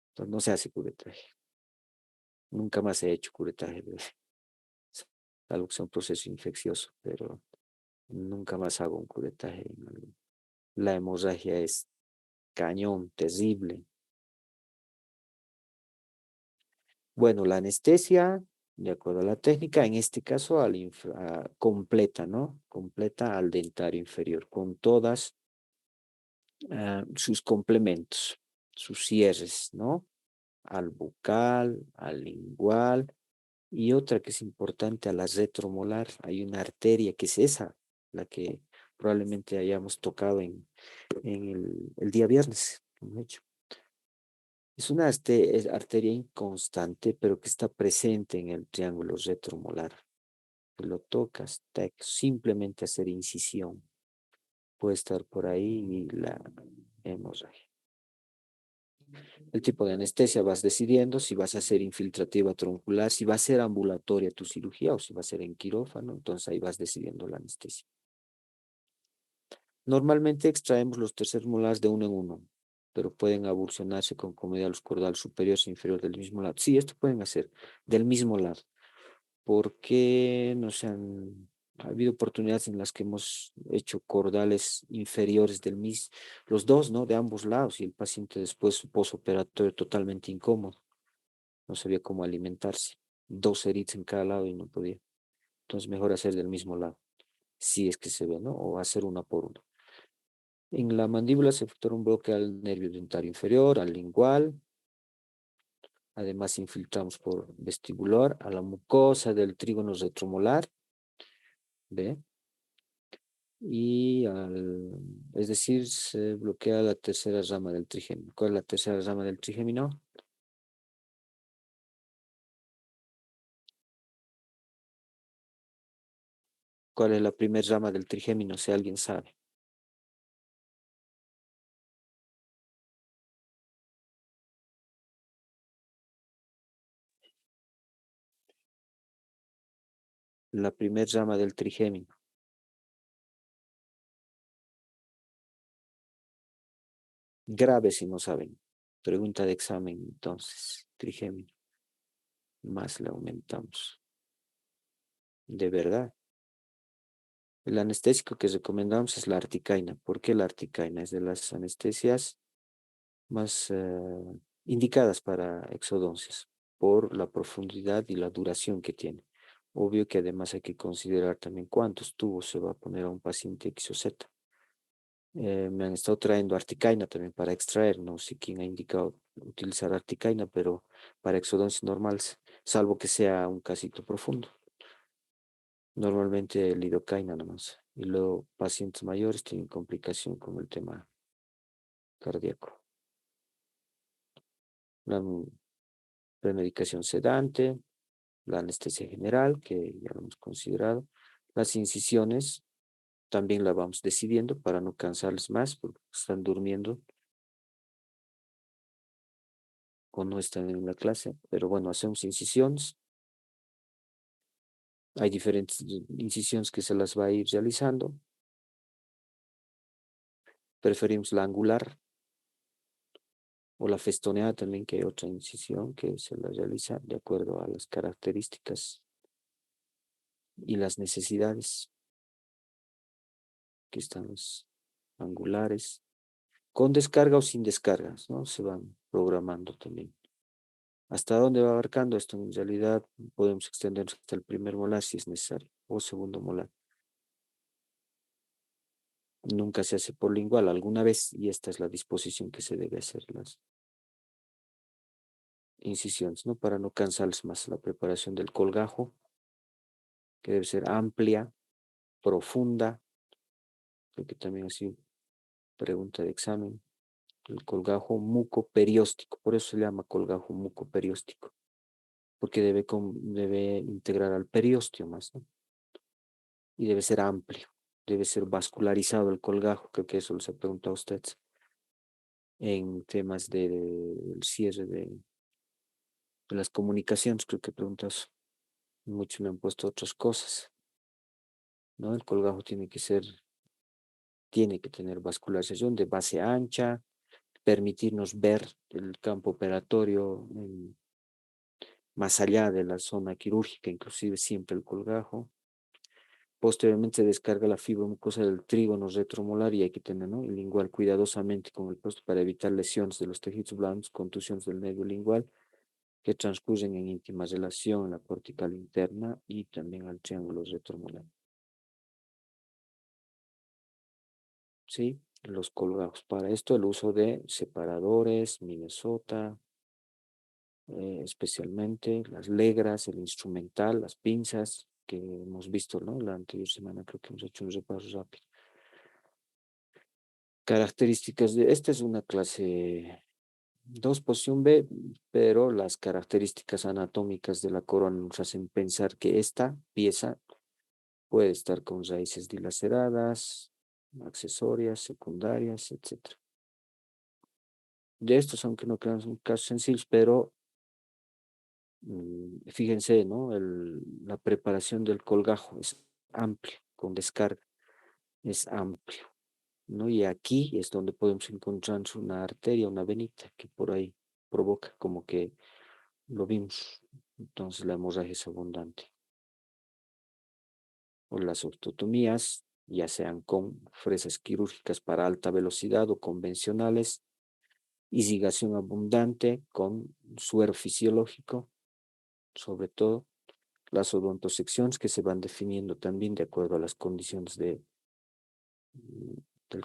Entonces no se hace curetaje. Nunca más he hecho curetaje algo que sea un proceso infeccioso, pero nunca más hago un curetaje. La hemorragia es cañón, terrible. Bueno, la anestesia, de acuerdo a la técnica, en este caso completa, ¿no? Completa al dentario inferior, con todas sus complementos, sus cierres, ¿no? Al bucal, al lingual, y otra que es importante, a la retromolar. Hay una arteria que es esa, la que probablemente hayamos tocado en el día viernes, de hecho. Es una arteria inconstante, pero que está presente en el triángulo retromolar. Que lo tocas, simplemente hacer incisión. Puede estar por ahí y la hemorragia. El tipo de anestesia vas decidiendo si vas a hacer infiltrativa troncular, si va a ser ambulatoria tu cirugía o si va a ser en quirófano, entonces ahí vas decidiendo la anestesia. Normalmente extraemos los tercer molares de uno en uno, pero pueden abulsionarse con comodidad los cordales superiores e inferiores del mismo lado. Sí, esto pueden hacer del mismo lado, porque ha habido oportunidades en las que hemos hecho cordales inferiores los dos, ¿no? De ambos lados, y el paciente después posoperatorio totalmente incómodo, no sabía cómo alimentarse, 2 heridas en cada lado y no podía. Entonces mejor hacer del mismo lado, si es que se ve, ¿no? O hacer una por una. En la mandíbula se efectúa un bloque al nervio dentario inferior, al lingual. Además, infiltramos por vestibular a la mucosa del trígono retromolar. ¿Ve? es decir, se bloquea la tercera rama del trigémino. ¿Cuál es la tercera rama del trigémino? ¿Cuál es la primera rama del trigémino? Si alguien sabe. La primera rama del trigémino. Grave si no saben. Pregunta de examen, entonces. Trigémino. Más le aumentamos. De verdad. El anestésico que recomendamos es la articaina. ¿Por qué la articaina? Es de las anestesias más indicadas para exodoncias por la profundidad y la duración que tiene. Obvio que además hay que considerar también cuántos tubos se va a poner a un paciente X o Z. Me han estado trayendo articaina también para extraer, no sé quién ha indicado utilizar articaina, pero para exodoncias normales, salvo que sea un casito profundo. Normalmente lidocaína nomás. Y luego pacientes mayores tienen complicación con el tema cardíaco. La premedicación sedante, la anestesia general, que ya lo hemos considerado. Las incisiones también la vamos decidiendo para no cansarles más porque están durmiendo o no están en la clase. Pero bueno, hacemos incisiones. Hay diferentes incisiones que se las va a ir realizando. Preferimos la angular o la festoneada también, que hay otra incisión que se la realiza de acuerdo a las características y las necesidades, que están los angulares, con descarga o sin descargas, ¿no? Se van programando también. ¿Hasta dónde va abarcando esto? En realidad podemos extendernos hasta el primer molar si es necesario, o segundo molar. Nunca se hace por lingual, alguna vez, y esta es la disposición que se debe hacer las incisiones, ¿no? Para no cansarles más la preparación del colgajo, que debe ser amplia, profunda, creo que también ha sido pregunta de examen. El colgajo mucoperióstico, por eso se llama colgajo mucoperióstico, porque debe integrar al periósteo más, ¿no? Y debe ser amplio, debe ser vascularizado el colgajo, creo que eso les ha preguntado a usted en temas del cierre de las comunicaciones, creo que preguntas, muchos me han puesto otras cosas, ¿no? El colgajo tiene que tener vascularización de base ancha, permitirnos ver el campo operatorio más allá de la zona quirúrgica, inclusive siempre el colgajo. Posteriormente se descarga la fibra mucosa del trígono retromolar y hay que tener, ¿no?, el lingual cuidadosamente con el puesto para evitar lesiones de los tejidos blandos, contusiones del medio lingual que transcurren en íntima relación a la cortical interna y también al triángulo retromolar. ¿Sí? Los colgajos. Para esto el uso de separadores, Minnesota, especialmente las legras, el instrumental, las pinzas que hemos visto, ¿no? La anterior semana creo que hemos hecho un repaso rápido. Características de, esta es una clase 2 posición B, pero las características anatómicas de la corona nos hacen pensar que esta pieza puede estar con raíces dilaceradas, accesorias, secundarias, etcétera. De estos, aunque no crean, son casos sencillos, pero fíjense, ¿no? La preparación del colgajo es amplio, con descarga, es amplio, ¿no? Y aquí es donde podemos encontrar una arteria, una venita, que por ahí provoca, como que lo vimos. Entonces la hemorragia es abundante. O las osteotomías, ya sean con fresas quirúrgicas para alta velocidad o convencionales, irrigación abundante con suero fisiológico, sobre todo las odontosecciones que se van definiendo también de acuerdo a las condiciones del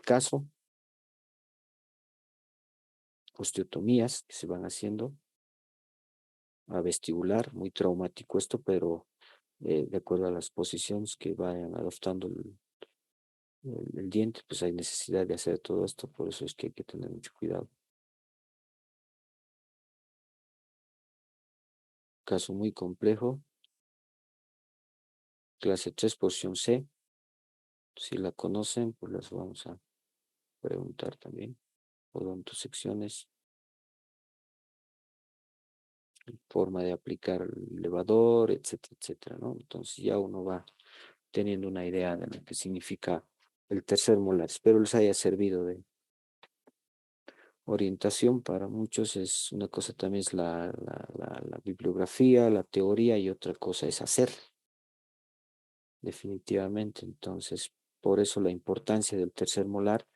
caso, osteotomías que se van haciendo a vestibular, muy traumático esto, pero de acuerdo a las posiciones que vayan adoptando el diente, pues hay necesidad de hacer todo esto, por eso es que hay que tener mucho cuidado. Caso muy complejo, clase 3 porción C. Si la conocen, pues las vamos a preguntar también. Odontosecciones, forma de aplicar el elevador, etcétera, etcétera, ¿no? Entonces ya uno va teniendo una idea de lo que significa el tercer molar. Espero les haya servido de orientación. Para muchos es una cosa también es la bibliografía, la teoría y otra cosa es hacer, definitivamente. Entonces, por eso la importancia del tercer molar,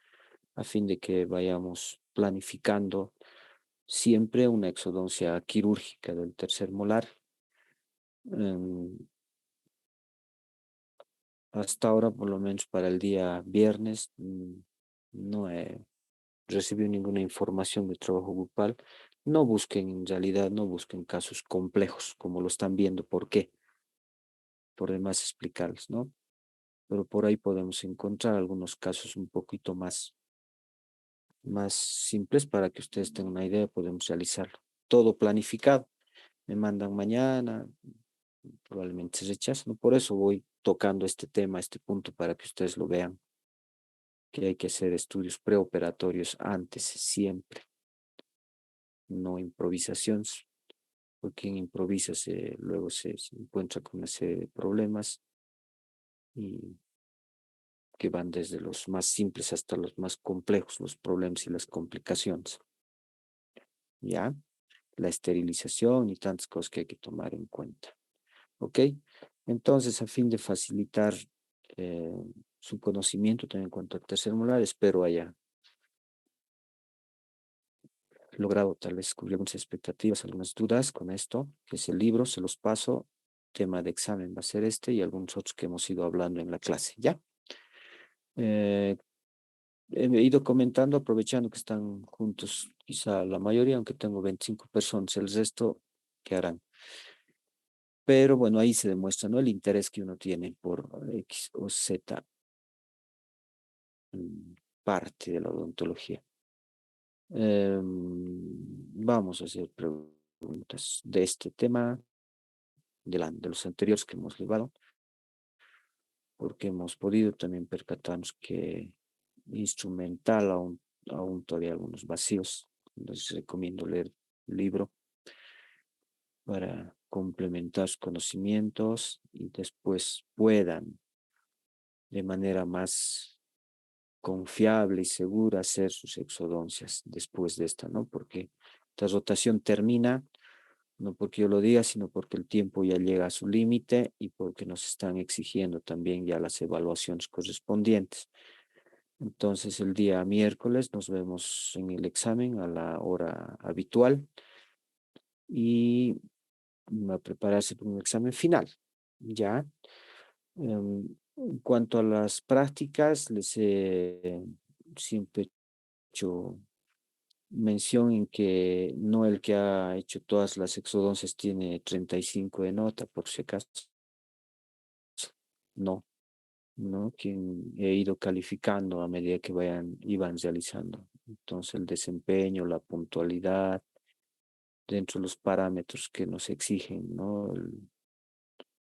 a fin de que vayamos planificando siempre una exodoncia quirúrgica del tercer molar. Hasta ahora, por lo menos para el día viernes, no he recibido ninguna información de trabajo grupal. No busquen, en realidad, no busquen casos complejos, como lo están viendo. ¿Por qué? Por demás explicarles, ¿no? Pero por ahí podemos encontrar algunos casos un poquito más simples para que ustedes tengan una idea, podemos realizarlo. Todo planificado. Me mandan mañana, probablemente se rechazan. Por eso voy tocando este tema, este punto, para que ustedes lo vean, que hay que hacer estudios preoperatorios antes, siempre, no improvisaciones, porque quien improvisa luego se encuentra con una serie de problemas y que van desde los más simples hasta los más complejos, los problemas y las complicaciones. ¿Ya? La esterilización y tantas cosas que hay que tomar en cuenta. ¿Ok? Entonces, a fin de facilitar eh, su conocimiento también en cuanto al tercer molar, espero haya logrado tal vez cubrir algunas expectativas, algunas dudas con esto, que es el libro, se los paso. Tema de examen va a ser este y algunos otros que hemos ido hablando en la clase, ¿ya? Eh, He ido comentando, aprovechando que están juntos, quizá la mayoría, aunque tengo 25 personas, el resto, ¿qué harán? Pero bueno, ahí se demuestra, ¿no? El interés que uno tiene por X o Z parte de la odontología. Vamos a hacer preguntas de este tema, de los anteriores que hemos llevado, porque hemos podido también percatarnos que instrumental aún todavía hay algunos vacíos. Les recomiendo leer el libro para complementar sus conocimientos y después puedan de manera más confiable y segura hacer sus exodoncias después de esta, ¿no? Porque esta rotación termina, no porque yo lo diga, sino porque el tiempo ya llega a su límite y porque nos están exigiendo también ya las evaluaciones correspondientes. Entonces, el día miércoles nos vemos en el examen a la hora habitual y a prepararse para un examen final. Ya. En cuanto a las prácticas, les he siempre hecho mención en que no el que ha hecho todas las exodoncias tiene 35 de nota, por si acaso. No, no, quien he ido calificando a medida que iban realizando. Entonces, el desempeño, la puntualidad, dentro de los parámetros que nos exigen, ¿no?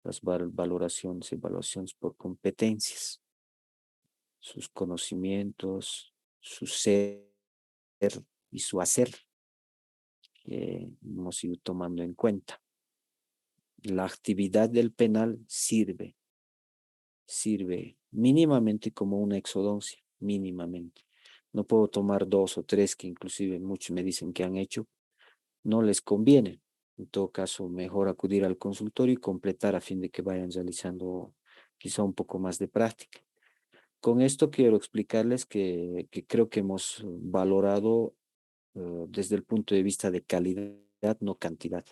Las valoraciones, evaluaciones por competencias, sus conocimientos, su ser y su hacer, que hemos ido tomando en cuenta. La actividad del penal sirve mínimamente como una exodoncia, mínimamente. No puedo tomar dos o tres que inclusive muchos me dicen que han hecho, no les conviene. En todo caso, mejor acudir al consultorio y completar a fin de que vayan realizando quizá un poco más de práctica. Con esto quiero explicarles que creo que hemos valorado desde el punto de vista de calidad, no cantidad.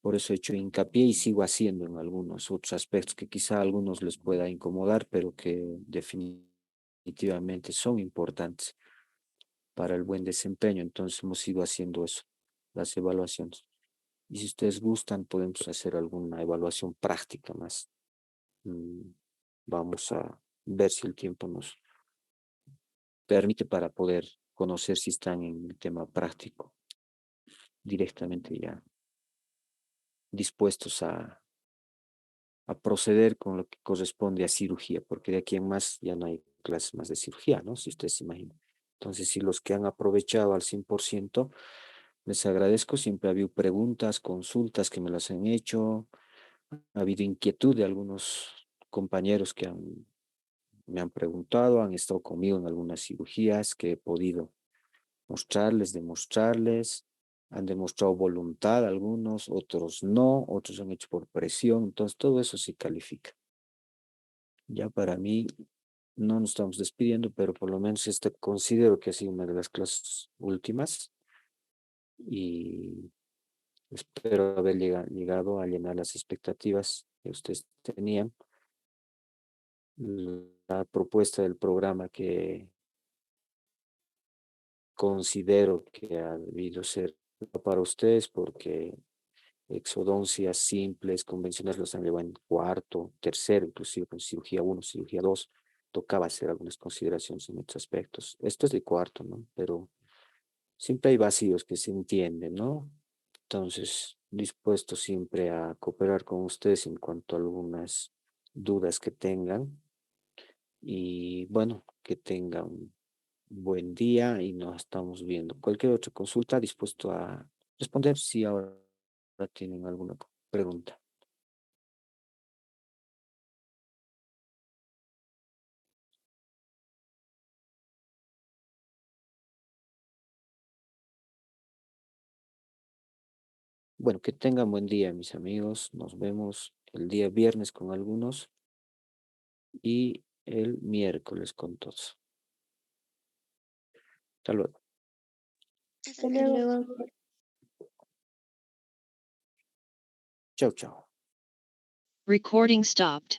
Por eso he hecho hincapié y sigo haciendo en algunos otros aspectos que quizá a algunos les pueda incomodar, pero que definitivamente son importantes para el buen desempeño. Entonces hemos ido haciendo eso, las evaluaciones. Y si ustedes gustan, podemos hacer alguna evaluación práctica más. Mm, Vamos ver si el tiempo nos permite para poder conocer si están en el tema práctico directamente ya dispuestos a proceder con lo que corresponde a cirugía, porque de aquí en más ya no hay clases más de cirugía, ¿no? Si ustedes se imaginan. Entonces, si los que han aprovechado al 100%, les agradezco. Siempre ha habido preguntas, consultas que me las han hecho. Ha habido inquietud de algunos compañeros que me han preguntado, han estado conmigo en algunas cirugías que he podido mostrarles, demostrarles. Han demostrado voluntad algunos, otros no, otros han hecho por presión. Entonces, todo eso sí califica. Ya para mí, no nos estamos despidiendo, pero por lo menos esta considero que ha sido una de las clases últimas y espero haber llegado a llenar las expectativas que ustedes tenían. La propuesta del programa que considero que ha debido ser para ustedes porque exodoncias simples, convencionales los han llevado en cuarto, tercero, inclusive con cirugía 1, cirugía 2, tocaba hacer algunas consideraciones en estos aspectos. Esto es de cuarto, ¿no? Pero siempre hay vacíos que se entienden, ¿no? Entonces, dispuesto siempre a cooperar con ustedes en cuanto a algunas dudas que tengan. Y bueno, que tengan un buen día y nos estamos viendo. Cualquier otra consulta, dispuesto a responder si ahora tienen alguna pregunta. Bueno, que tengan buen día, mis amigos. Nos vemos el día viernes con algunos y el miércoles con todos. Hasta luego. Hasta luego. Chao, chao. Recording stopped.